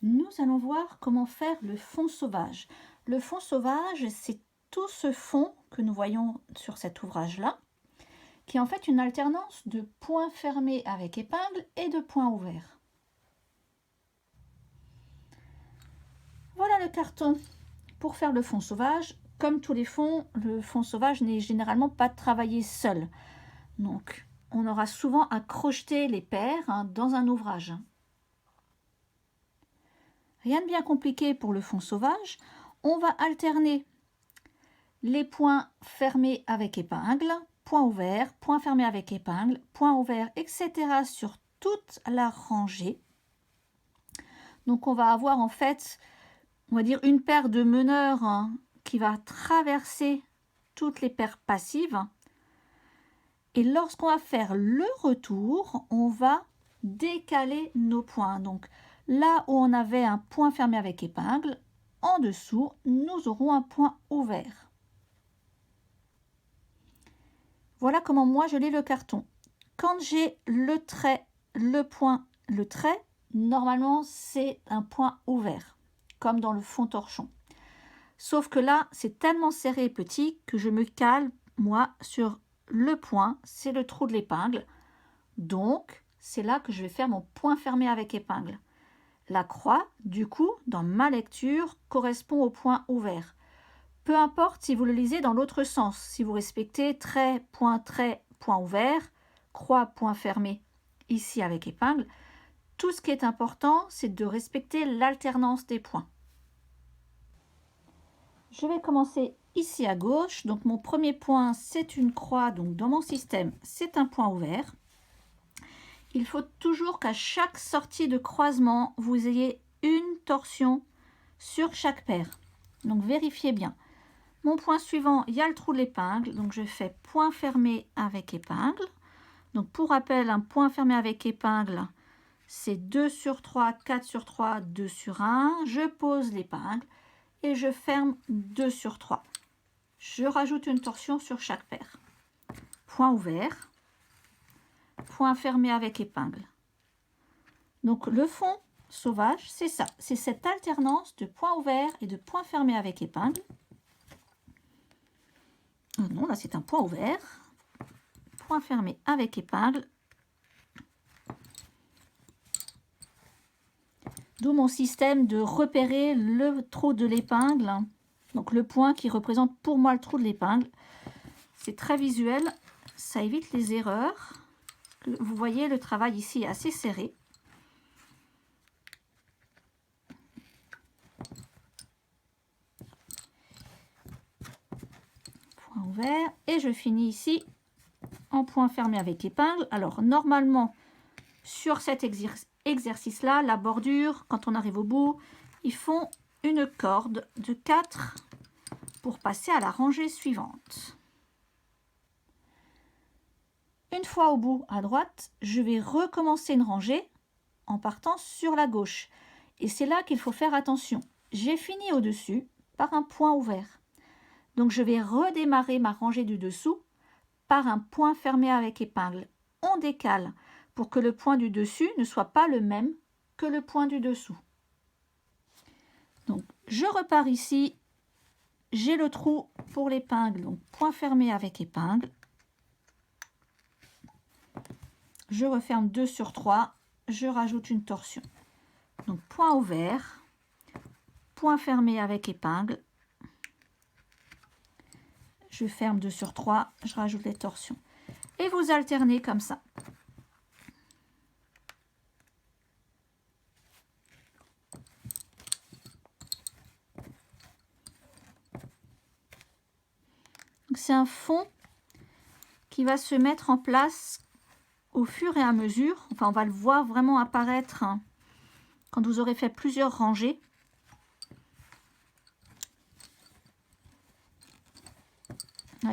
Nous allons voir comment faire le fond sauvage. Le fond sauvage, c'est tout ce fond que nous voyons sur cet ouvrage-là, qui est en fait une alternance de points fermés avec épingle et de points ouverts. Voilà le carton pour faire le fond sauvage. Comme tous les fonds, le fond sauvage n'est généralement pas travaillé seul. Donc, on aura souvent à crocheter les paires dans un ouvrage. Rien de bien compliqué pour le fond sauvage. On va alterner les points fermés avec épingle, point ouvert, point fermé avec épingle, point ouvert, etc. sur toute la rangée. Donc on va avoir en fait, on va dire une paire de meneurs qui va traverser toutes les paires passives. Et lorsqu'on va faire le retour, on va décaler nos points. Donc là où on avait un point fermé avec épingle, en dessous, nous aurons un point ouvert. Voilà comment moi je lis le carton. Quand j'ai le trait, le point, le trait, normalement c'est un point ouvert, comme dans le fond torchon. Sauf que là, c'est tellement serré et petit que je me cale, moi, sur le point, c'est le trou de l'épingle. Donc, c'est là que je vais faire mon point fermé avec épingle. La croix, du coup, dans ma lecture, correspond au point ouvert. Peu importe si vous le lisez dans l'autre sens, si vous respectez trait, point ouvert, croix, point fermé, ici avec épingle, tout ce qui est important, c'est de respecter l'alternance des points. Je vais commencer ici à gauche. Donc mon premier point, c'est une croix. Donc dans mon système, c'est un point ouvert. Il faut toujours qu'à chaque sortie de croisement, vous ayez une torsion sur chaque paire. Donc vérifiez bien. Mon point suivant, il y a le trou de l'épingle. Donc je fais point fermé avec épingle. Donc pour rappel, un point fermé avec épingle, c'est 2 sur 3, 4 sur 3, 2 sur 1. Je pose l'épingle et je ferme 2 sur 3. Je rajoute une torsion sur chaque paire. Point ouvert, point fermé avec épingle. Donc le fond sauvage, c'est ça. C'est cette alternance de point ouvert et de point fermé avec épingle. Non, là c'est un point ouvert, point fermé avec épingle. D'où mon système de repérer le trou de l'épingle. Donc le point qui représente pour moi le trou de l'épingle. C'est très visuel, ça évite les erreurs. Vous voyez, le travail ici est assez serré. Point ouvert. Et je finis ici en point fermé avec épingle. Alors normalement, sur cet exercice-là, la bordure, quand on arrive au bout, ils font une corde de 4 pour passer à la rangée suivante. Une fois au bout à droite, je vais recommencer une rangée en partant sur la gauche. Et c'est là qu'il faut faire attention. J'ai fini au-dessus par un point ouvert. Donc je vais redémarrer ma rangée du dessous par un point fermé avec épingle. On décale pour que le point du dessus ne soit pas le même que le point du dessous. Donc je repars ici. J'ai le trou pour l'épingle, donc point fermé avec épingle. Je referme 2 sur 3, je rajoute une torsion. Donc point ouvert, point fermé avec épingle. Je ferme 2 sur 3, je rajoute les torsions. Et vous alternez comme ça. C'est un fond qui va se mettre en place au fur et à mesure. Enfin, on va le voir vraiment apparaître quand vous aurez fait plusieurs rangées.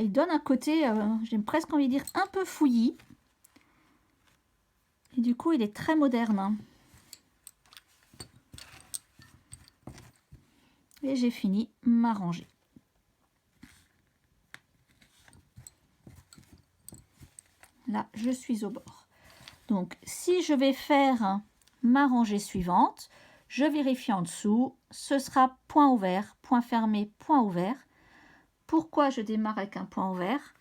Il donne un côté, j'ai presque envie de dire, un peu fouillis. Et du coup, il est très moderne. Et j'ai fini ma rangée. Là, je suis au bord. Donc, si je vais faire ma rangée suivante, Je vérifie en dessous, ce sera point ouvert, point fermé, point ouvert. Pourquoi je démarre avec un point ouvert?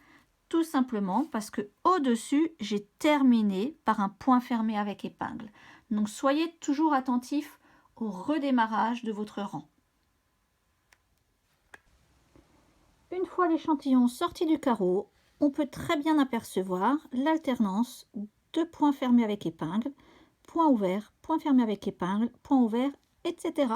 Tout simplement parce que au-dessus, j'ai terminé par un point fermé avec épingle. Donc soyez toujours attentifs au redémarrage de votre rang. Une fois l'échantillon sorti du carreau, on peut très bien apercevoir l'alternance de points fermés avec épingle, point ouvert, point fermé avec épingle, point ouvert, etc.